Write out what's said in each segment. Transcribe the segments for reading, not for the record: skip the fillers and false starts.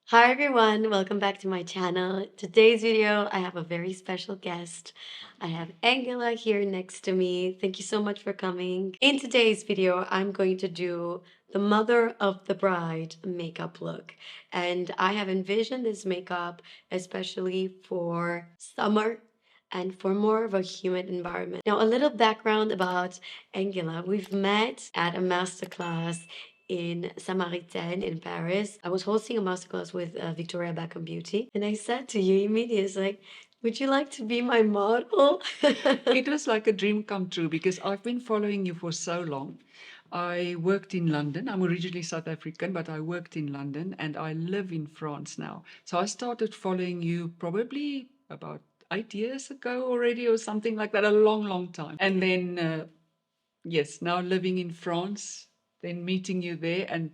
Hi everyone, welcome back to my channel. Today's video, I have a very special guest. I have Engela here next to me. Thank you so much for coming. In today's video, I'm going to do the mother of the bride makeup look. And I have envisioned this makeup especially for summer and for more of a humid environment. Now, a little background about Engela. We've met at a masterclass in Samaritaine in Paris. I was hosting a masterclass with Victoria Beckham Beauty, and I said to you immediately, it's like, would you like to be my model? It was like a dream come true because I've been following you for so long. I worked in London. I'm originally South African, but I worked in London and I live in France now. So I started following you probably about 8 years ago already, or something like that, a long, long time. And then, yes, now living in France, then meeting you there, and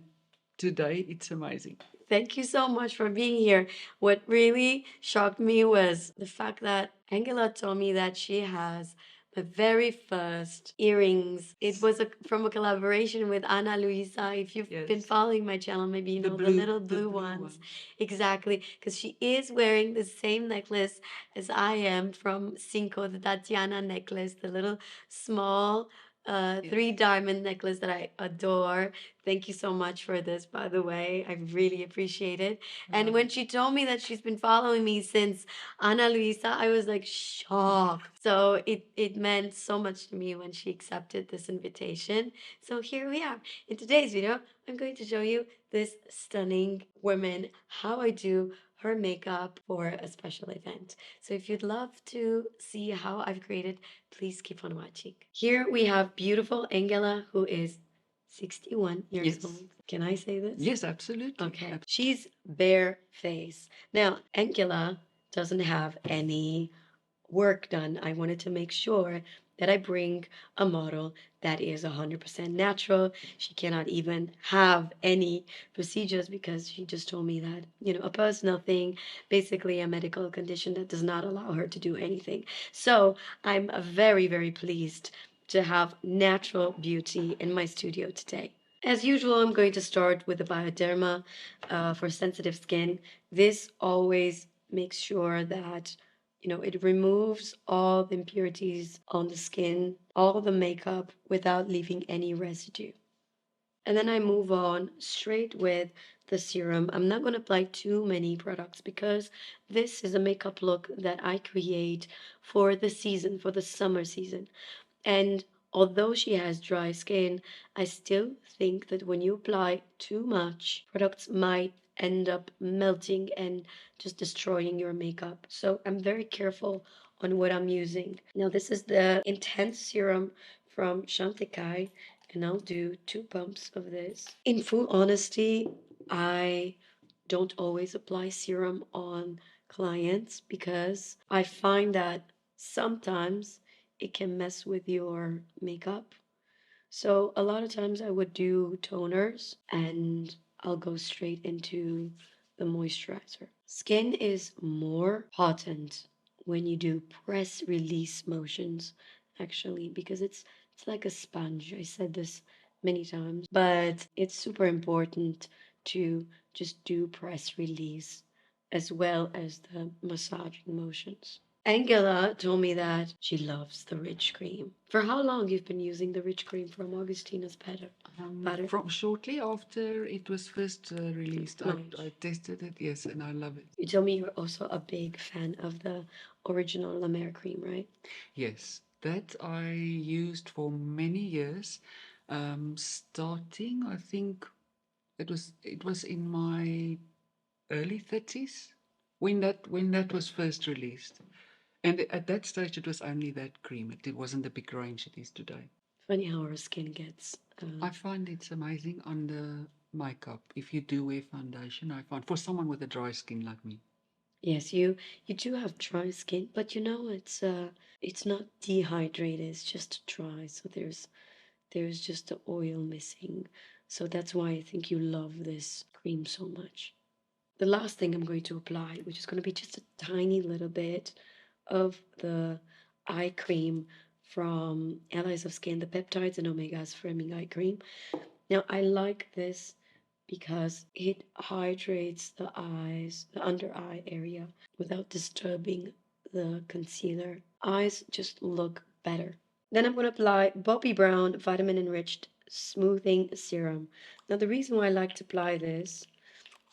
today it's amazing. Thank you so much for being here. What really shocked me was the fact that Angela told me that she has the very first earrings. It was from a collaboration with Ana Luisa. If you've been Yes. following my channel, maybe you The know the blue, little the blue blue ones. one. Exactly, because she is wearing the same necklace as I am from Cinco, the Tatiana necklace, the little small three Yes. diamond necklace that I adore. Thank you so much for this, by the way. I really appreciate it. And when she told me that she's been following me since Ana Luisa, I was like shocked. So it meant so much to me when she accepted this invitation. So here we are. In today's video, I'm going to show you this stunning woman, how I do her makeup for a special event. So if you'd love to see how I've created, please keep on watching. Here we have beautiful Engela, who is 61 years Yes. old. Can I say this? Yes, absolutely. Okay. She's bare face. Now, Engela doesn't have any work done. I wanted to make sure that I bring a model that is 100% natural. She cannot even have any procedures because she just told me that, a personal thing, basically a medical condition that does not allow her to do anything. So I'm very, very pleased to have natural beauty in my studio today. As usual, I'm going to start with the Bioderma for sensitive skin. This always makes sure that it removes all the impurities on the skin, all the makeup without leaving any residue. And then I move on straight with the serum. I'm not going to apply too many products because this is a makeup look that I create for the season, for the summer season. And although she has dry skin, I still think that when you apply too much, products might end up melting and just destroying your makeup. So I'm very careful on what I'm using. Now, this is the Intense Serum from Chantecaille, and I'll do 2 pumps of this. In full honesty, I don't always apply serum on clients because I find that sometimes it can mess with your makeup. So a lot of times I would do toners and I'll go straight into the moisturizer. Skin is more potent when you do press release motions actually because it's like a sponge. I said this many times, but it's super important to just do press release as well as the massaging motions. Angela told me that she loves the rich cream. For how long you've been using the rich cream from Augustinus butter? From shortly after it was first released, Nice. I tested it, yes, and I love it. You told me you're also a big fan of the original La Mer cream, right? Yes, that I used for many years, starting, I think it was in my early 30s when that was first released. And at that stage, it was only that cream. It wasn't the big range it is today. Funny how our skin gets. I find it's amazing on the makeup. If you do wear foundation, I find for someone with a dry skin like me. Yes, you do have dry skin, but it's not dehydrated. It's just dry. So there's just the oil missing. So that's why I think you love this cream so much. The last thing I'm going to apply, which is going to be just a tiny little bit of the eye cream from Allies of Skin, the Peptides and Omegas Firming Eye Cream. Now, I like this because it hydrates the eyes, the under eye area, without disturbing the concealer. Eyes just look better. Then I'm going to apply Bobbi Brown Vitamin Enriched Smoothing Serum. Now, the reason why I like to apply this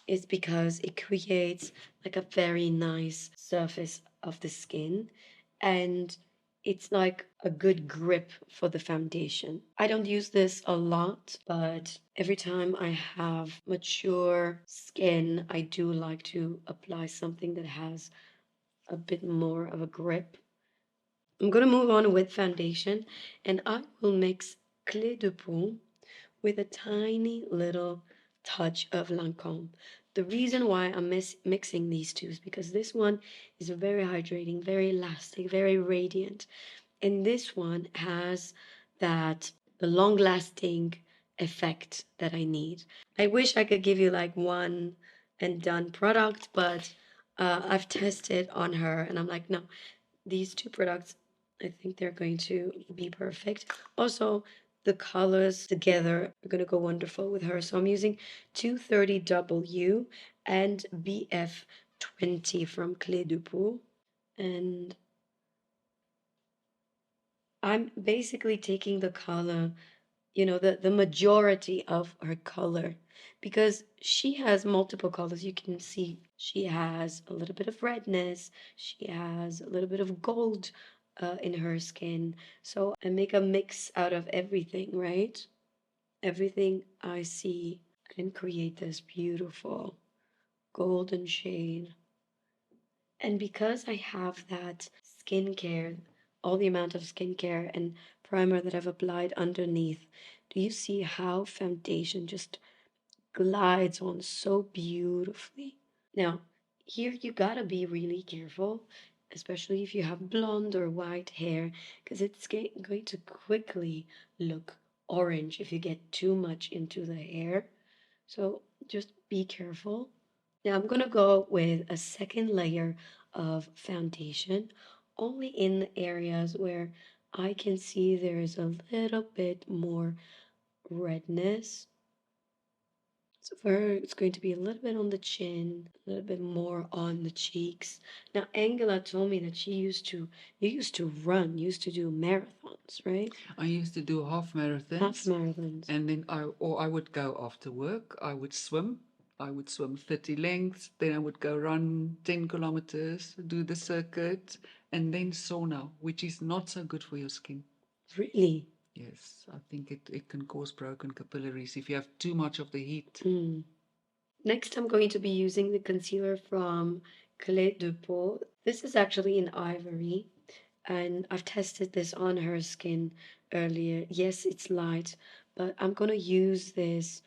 is because it creates like a very nice surface of the skin, and it's like a good grip for the foundation. I don't use this a lot, but every time I have mature skin, I do like to apply something that has a bit more of a grip. I'm going to move on with foundation, and I will mix Clé de Peau with a tiny little touch of LANCôME. The reason why I'm mixing these two is because this one is very hydrating, very elastic, very radiant. And this one has the long-lasting effect that I need. I wish I could give you like one and done product, but I've tested on her and I'm like, no, these two products, I think they're going to be perfect. Also, the colors together are going to go wonderful with her. So I'm using 230W and BF20 from Clé de Peau. And I'm basically taking the color, the majority of her color, because she has multiple colors. You can see she has a little bit of redness, she has a little bit of gold in her skin. So I make a mix out of everything, right? Everything I see and create this beautiful golden shade. And because I have that skincare, all the amount of skincare and primer that I've applied underneath, do you see how foundation just glides on so beautifully? Now, here you gotta be really careful, especially if you have blonde or white hair, because it's going to quickly look orange if you get too much into the hair. So just be careful. Now I'm going to go with a second layer of foundation, only in the areas where I can see there's a little bit more redness. So for her, it's going to be a little bit on the chin, a little bit more on the cheeks. Now, Engela told me that you used to run, you used to do marathons, right? I used to do half marathons. Half marathons. And then I would go after work. I would swim. I would swim 30 lengths. Then I would go run 10 kilometers, do the circuit, and then sauna, which is not so good for your skin. Really? Yes, I think it can cause broken capillaries if you have too much of the heat. Next, I'm going to be using the concealer from Clé de Peau. This is actually in Ivory, and I've tested this on her skin earlier. Yes, it's light, but I'm going to use this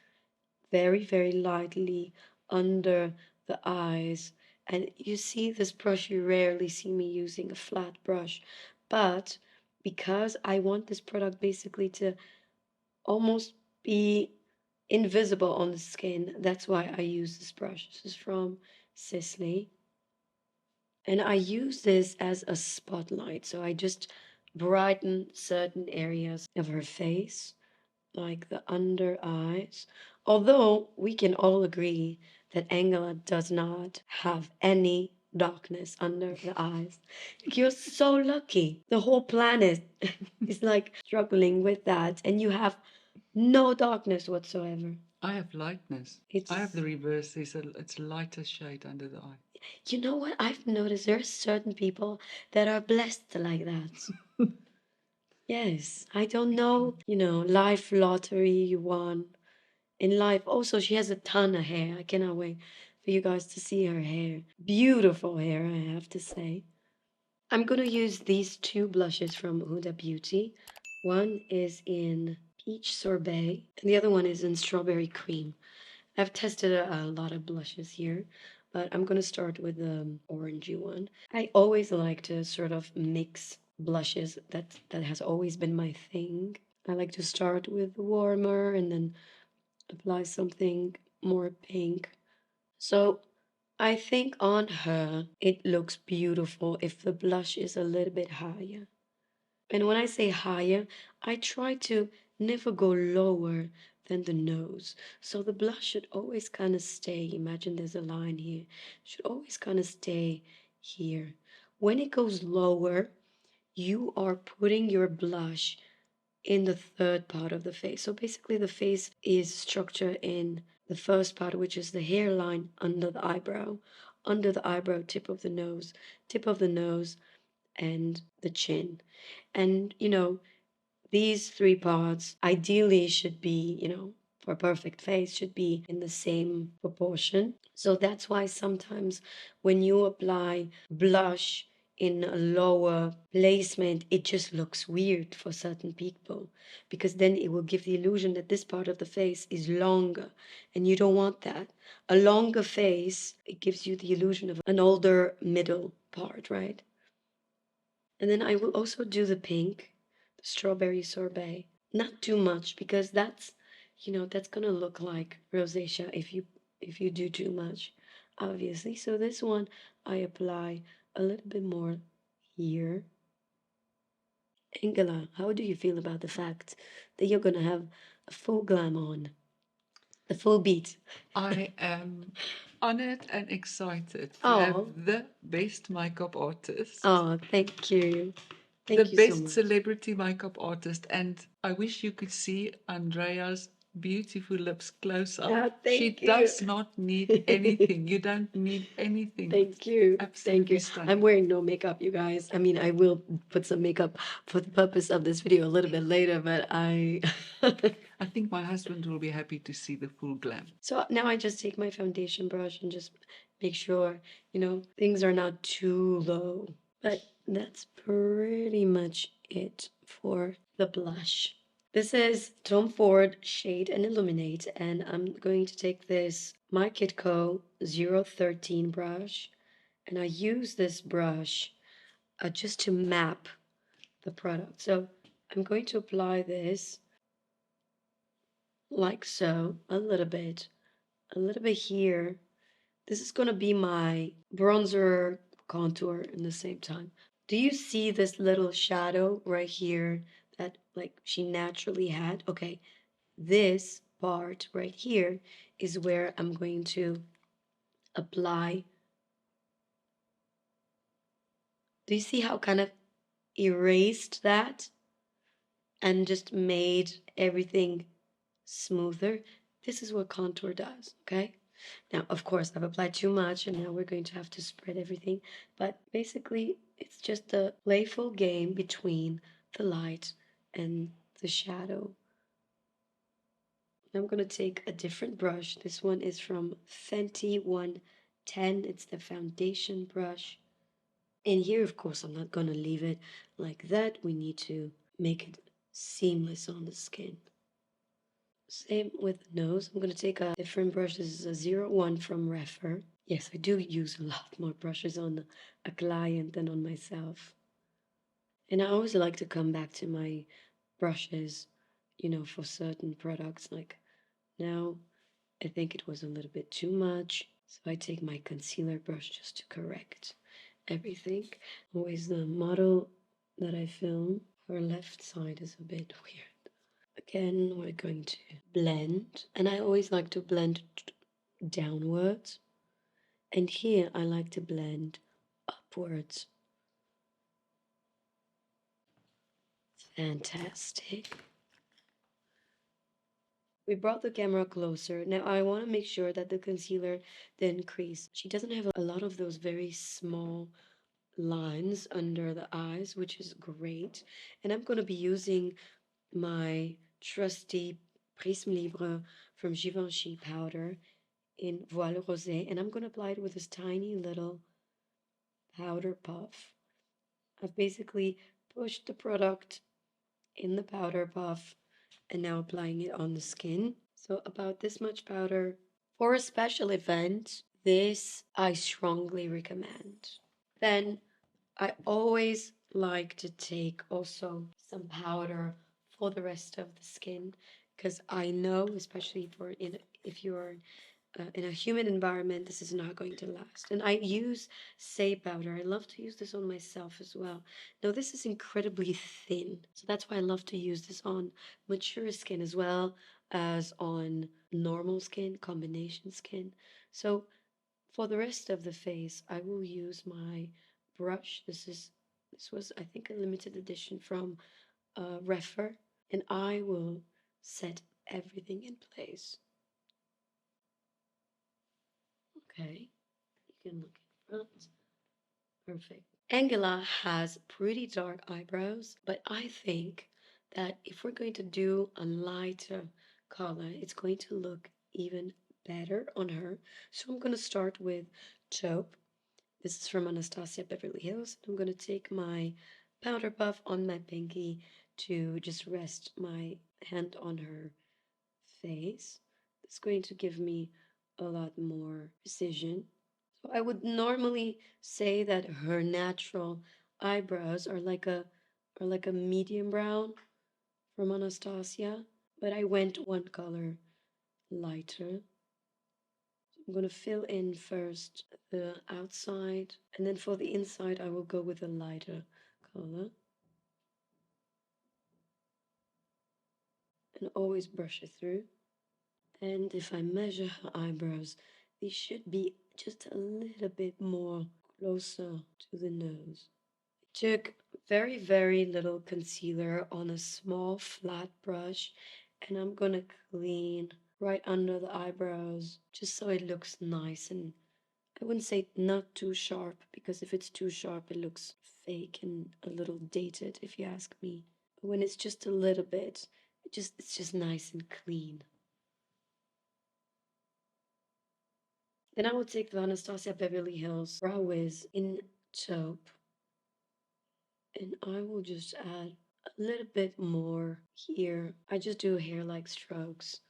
very, very lightly under the eyes. And you see this brush, you rarely see me using a flat brush, but because I want this product basically to almost be invisible on the skin, that's why I use this brush. This is from Sisley. And I use this as a spotlight. So I just brighten certain areas of her face, like the under eyes. Although we can all agree that Engela does not have any darkness under the eyes. You're so lucky. The whole planet is like struggling with that, and you have no darkness whatsoever. I have lightness. I have the reverse. It's lighter shade under the eye. You know what I've noticed? There are certain people that are blessed like that. Yes, I don't know. Life lottery you won. In life, also, she has a ton of hair. I cannot wait for you guys to see her hair. Beautiful hair, I have to say. I'm going to use these two blushes from Huda Beauty. One is in Peach Sorbet, and the other one is in Strawberry Cream. I've tested a lot of blushes here, but I'm going to start with the orangey one. I always like to sort of mix blushes. That has always been my thing. I like to start with warmer and then apply something more pink. So I think on her, it looks beautiful if the blush is a little bit higher. And when I say higher, I try to never go lower, than the nose. So the blush should always kind of stay. Imagine there's a line here. Should always kind of stay here. When it goes lower, you are putting your blush in the third part of the face. So basically the face is structured in the first part, which is the hairline under the eyebrow, tip of the nose, and the chin. And these three parts ideally should be, for a perfect face, should be in the same proportion. So that's why sometimes when you apply blush in a lower placement, it just looks weird for certain people, because then it will give the illusion that this part of the face is longer, and you don't want that. A longer face, it gives you the illusion of an older middle part, right? And then I will also do the pink, the strawberry sorbet. Not too much, because that's gonna look like rosacea if you do too much, obviously. So this one I apply a little bit more here. Engela, how do you feel about the fact that you're gonna have a full glam on, the full beat? I am honored and excited to have Oh, the best makeup artist, oh, thank you. the Thank you so best much. celebrity makeup artist, and I wish you could see Andrea's beautiful lips close up. Ah, She thank you. does not need anything. You don't need anything. Thank you. Thank Absolutely you. I'm stunning. wearing no makeup, you guys. I mean, I will put some makeup for the purpose of this video a little bit later, but I. I think my husband will be happy to see the full glam. So now I just take my foundation brush and just make sure, things are not too low. But that's pretty much it for the blush. This is Tom Ford Shade and Illuminate, and I'm going to take this My Kitco 013 brush, and I use this brush just to map the product. So I'm going to apply this like so, a little bit here. This is going to be my bronzer contour in the same time. Do you see this little shadow right here that like she naturally had? Okay, this part right here is where I'm going to apply. Do you see how kind of erased that and just made everything smoother? This is what contour does, okay? Now, of course, I've applied too much, and now we're going to have to spread everything. But basically, it's just a playful game between the light and the shadow. I'm going to take a different brush. This one is from Fenty 110. It's the foundation brush. And here, of course, I'm not going to leave it like that. We need to make it seamless on the skin. Same with the nose. I'm going to take a different brush. This is a 01 from Refer. Yes, I do use a lot more brushes on a client than on myself. And I always like to come back to my brushes, for certain products. Like now, I think it was a little bit too much. So I take my concealer brush just to correct everything. Always the model that I film, her left side is a bit weird. Again, we're going to blend, and I always like to blend downwards, and here I like to blend upwards. Fantastic. We brought the camera closer. Now I want to make sure that the concealer didn't crease. She doesn't have a lot of those very small lines under the eyes, which is great. And I'm going to be using my trusty Prisme Libre from Givenchy powder in Voile Rosé, and I'm going to apply it with this tiny little powder puff. I've basically pushed the product in the powder puff and now applying it on the skin. So about this much powder. For a special event, this I strongly recommend. Then I always like to take also some powder for the rest of the skin, because I know, especially if you're in a humid environment, this is not going to last. And I use Saie powder. I love to use this on myself as well. Now, this is incredibly thin, so that's why I love to use this on mature skin as well. as on normal skin, combination skin. So for the rest of the face, I will use my brush. This was, I think, a limited edition from Refer, and I will set everything in place. Okay, you can look in front. Perfect. Engela has pretty dark eyebrows, but I think that if we're going to do a lighter color, it's going to look even better on her. So I'm going to start with Taupe. This is from Anastasia Beverly Hills. I'm going to take my powder puff on my pinky to just rest my hand on her face. It's going to give me a lot more precision. So I would normally say that her natural eyebrows are like a medium brown from Anastasia, but I went one color lighter. I'm going to fill in first the outside, and then for the inside I will go with a lighter color. And always brush it through. And if I measure her eyebrows, these should be just a little bit more closer to the nose. I took very, very little concealer on a small flat brush, and I'm gonna clean right under the eyebrows just so it looks nice, and I wouldn't say not too sharp, because if it's too sharp it looks fake and a little dated if you ask me. But when it's just a little bit, it's just nice and clean. Then I will take the Anastasia Beverly Hills Brow Wiz in Taupe, and I will just add a little bit more here. I just do hair-like strokes.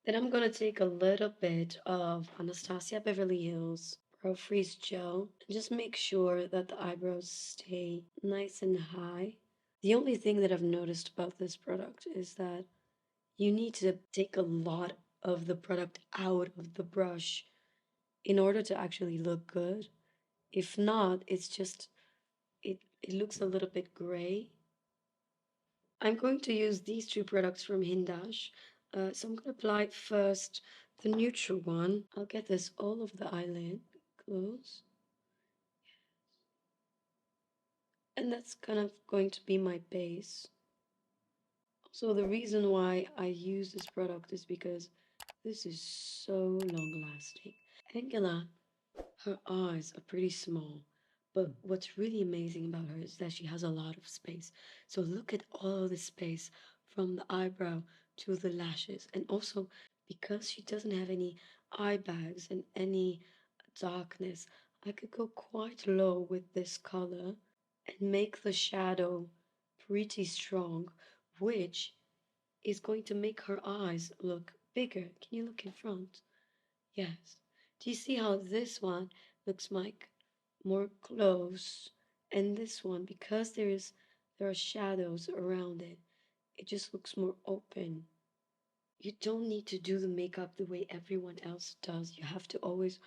Then I'm gonna take a little bit of Anastasia Beverly Hills Brow Freeze Gel and just make sure that the eyebrows stay nice and high. The only thing that I've noticed about this product is that you need to take a lot of the product out of the brush in order to actually look good. If not, it looks a little bit gray. I'm going to use these two products from HINDASH. So I'm going to apply first the neutral one. I'll get this all over the eyelid. Close. And that's kind of going to be my base. So the reason why I use this product is because this is so long lasting. Engela, her eyes are pretty small, but what's really amazing about her is that she has a lot of space. So look at all the space from the eyebrow to the lashes. And also, because she doesn't have any eye bags and any darkness, I could go quite low with this color and make the shadow pretty strong, which is going to make her eyes look bigger. Can you look in front? Yes. Do you see how this one looks like more close, and this one, because there are shadows around it, it just looks more open. You don't need to do the makeup the way everyone else does. You have to always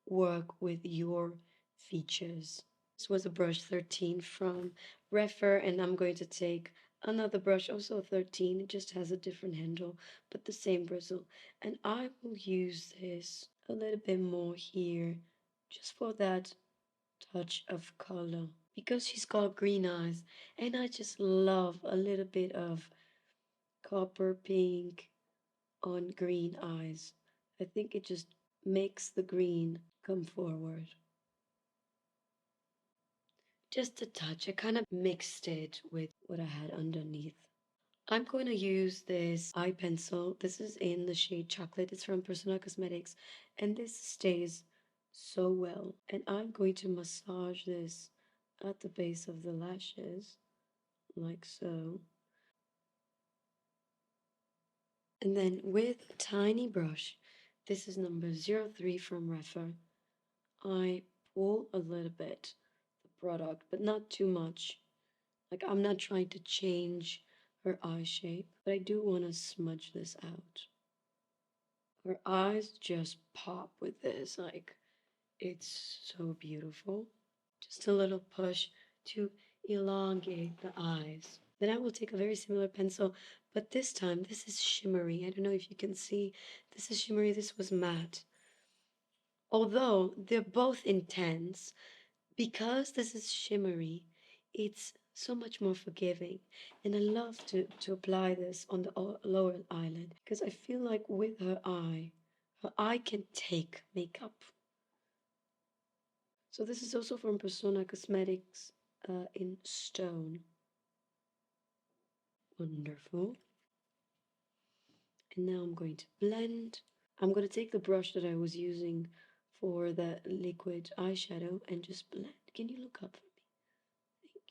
work with your features. This was a brush 13 from Refer, and I'm going to take another brush, also 13. It just has a different handle, but the same bristle. And I will use this a little bit more here, just for that touch of color. Because she's got green eyes, and I just love a little bit of copper pink on green eyes. I think it just makes the green come forward. Just a touch. I kind of mixed it with what I had underneath. I'm going to use this eye pencil. This is in the shade Chocolate. It's from Personal Cosmetics, and this stays so well. And I'm going to massage this at the base of the lashes, like so. And then with a tiny brush, this is number 03 from Refer, I pull a little bit the product, but not too much. Like, I'm not trying to change her eye shape, but I do want to smudge this out. Her eyes just pop with this. Like, it's so beautiful. Just a little push to elongate the eyes. Then I will take a very similar pencil, But this time, this is shimmery. I don't know if you can see. This is shimmery, this was matte. Although they're both intense, because this is shimmery, it's so much more forgiving. And I love to apply this on the lower eyelid because I feel like with her eye can take makeup. So this is also from Persona Cosmetics in Stone. Wonderful. And now I'm going to blend. I'm going to take the brush that I was using for the liquid eyeshadow and just blend. Can you look up for me? Thank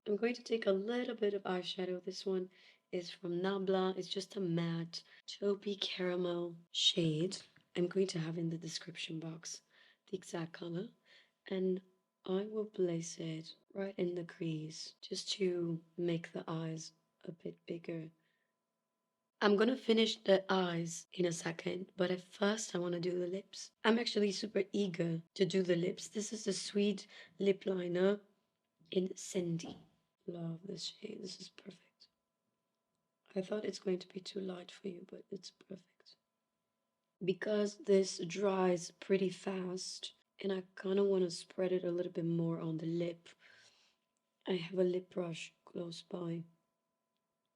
you. I'm going to take a little bit of eyeshadow. This one is from Nabla. It's just a matte taupey caramel shade. I'm going to have in the description box the exact color. And I will place it right in the crease just to make the eyes a bit bigger. I'm gonna finish the eyes in a second, but at first I want to do the lips. I'm actually super eager to do the lips. This is the Sweet Lip Liner in Sandy. Love this shade. This is perfect. I thought it's going to be too light for you, but it's perfect. Because this dries pretty fast, and I kind of want to spread it a little bit more on the lip, I have a lip brush close by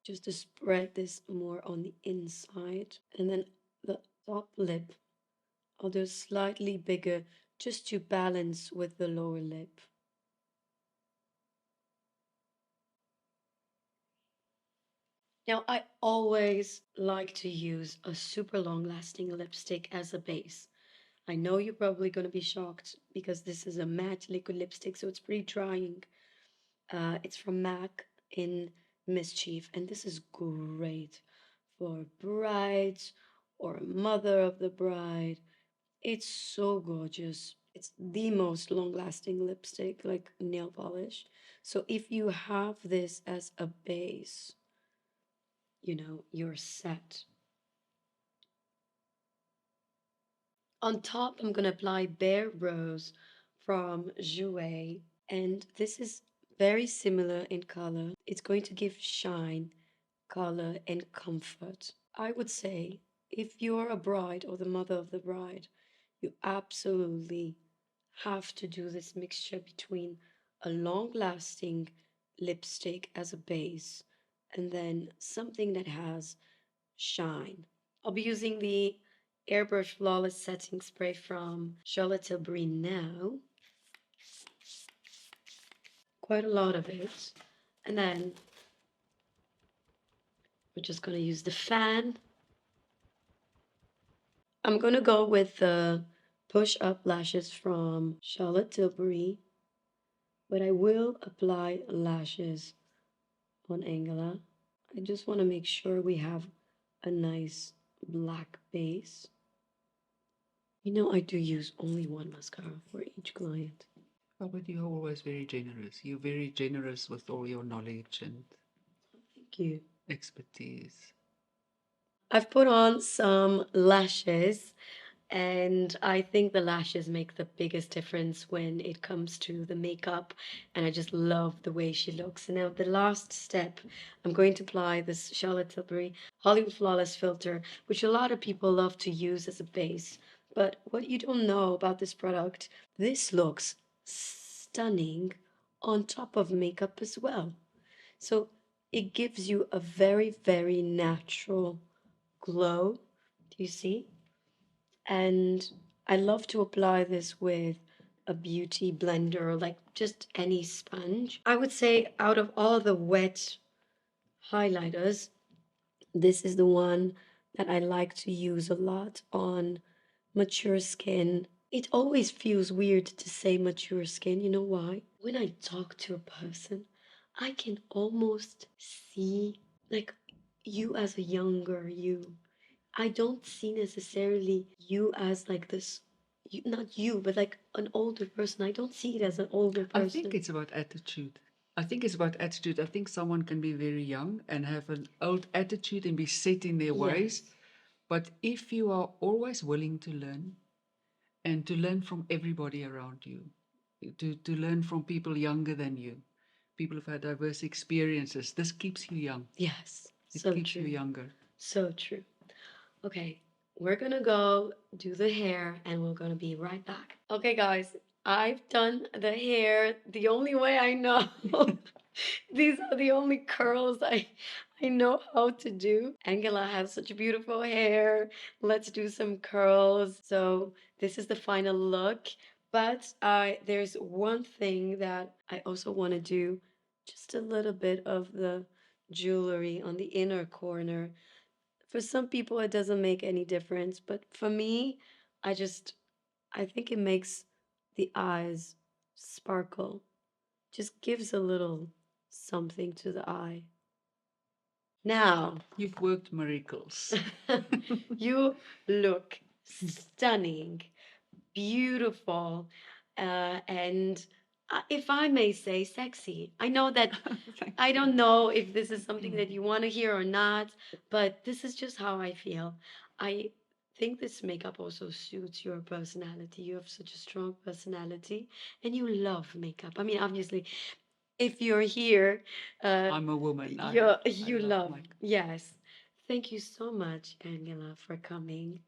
just to spread this more on the inside. And then the top lip, I'll do slightly bigger just to balance with the lower lip. Now, I always like to use a super long lasting lipstick as a base. I know you're probably going to be shocked because this is a matte liquid lipstick, so it's pretty drying. It's from MAC in Mischief, and this is great for brides or a mother of the bride. It's so gorgeous. It's the most long-lasting lipstick, like nail polish. So if you have this as a base, you know, you're set. On top, I'm going to apply Bare Rose from Jouer. And this is very similar in color. It's going to give shine, color, and comfort. I would say if you're a bride or the mother of the bride, you absolutely have to do this mixture between a long-lasting lipstick as a base and then something that has shine. I'll be using the Airbrush Flawless Setting Spray from Charlotte Tilbury now. Quite a lot of it. And then we're just going to use the fan. I'm going to go with the Push Up Lashes from Charlotte Tilbury, but I will apply lashes on Engela. I just want to make sure we have a nice black base. You know, I do use only one mascara for each client. Oh, but you're always very generous. You're very generous with all your knowledge and Thank you. expertise. I've put on some lashes, and I think the lashes make the biggest difference when it comes to the makeup, and I just love the way she looks. And now the last step, I'm going to apply this Charlotte Tilbury Hollywood Flawless filter, which a lot of people love to use as a base. But what you don't know about this product, this looks stunning on top of makeup as well. So it gives you a very, very natural glow. Do you see? And I love to apply this with a beauty blender, like just any sponge. I would say out of all the wet highlighters, this is the one that I like to use a lot on mature skin. It always feels weird to say mature skin. You know why? When I talk to a person, I can almost see like you as a younger you. I don't see necessarily you as like this, not you, but like an older person. I don't see it as an older I think person. it's about attitude. I think it's about attitude. I think someone can be very young and have an old attitude and be set in their ways. Yes. But if you are always willing to learn and to learn from everybody around you, to learn from people younger than you, people who've had diverse experiences. This keeps you young. Yes, It so keeps you true. younger. So true. Okay, we're gonna go do the hair and we're gonna be right back. Okay, guys, I've done the hair the only way I know. These are the only curls I know how to do. Engela has such beautiful hair. Let's do some curls. So this is the final look. But there's one thing that I also want to do, just a little bit of the jewelry on the inner corner. For some people, it doesn't make any difference, but for me, I think it makes the eyes sparkle. Just gives a little something to the eye. Now, You've worked miracles. you look stunning, beautiful, and if I may say, sexy. I know that I don't know if this is something that you want to hear or not, but this is just how I feel. I think this makeup also suits your personality. You have such a strong personality and you love makeup. I mean, obviously, if you're here, I'm a woman. you I love love. makeup. Yes. Thank you so much, Angela, for coming.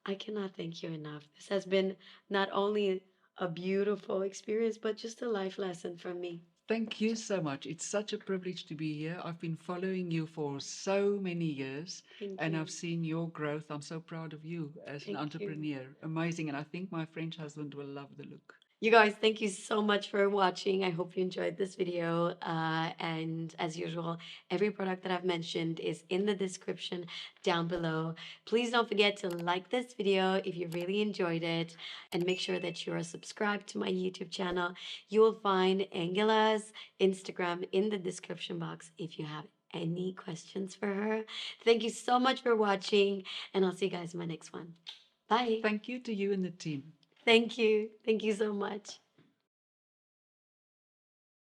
I cannot thank you enough. This has been not only a beautiful experience, but just a life lesson for me. Thank you so much. It's such a privilege to be here. I've been following you for so many years Thank and you. I've seen your growth. I'm so proud of you as an Thank you. entrepreneur. Amazing. And I think my French husband will love the look. You guys, thank you so much for watching. I hope you enjoyed this video. And as usual, every product that I've mentioned is in the description down below. Please don't forget to like this video if you really enjoyed it and make sure that you are subscribed to my YouTube channel. You will find Angela's Instagram in the description box if you have any questions for her. Thank you so much for watching, and I'll see you guys in my next one. Bye. Thank you to you and the team. Thank you. Thank you so much.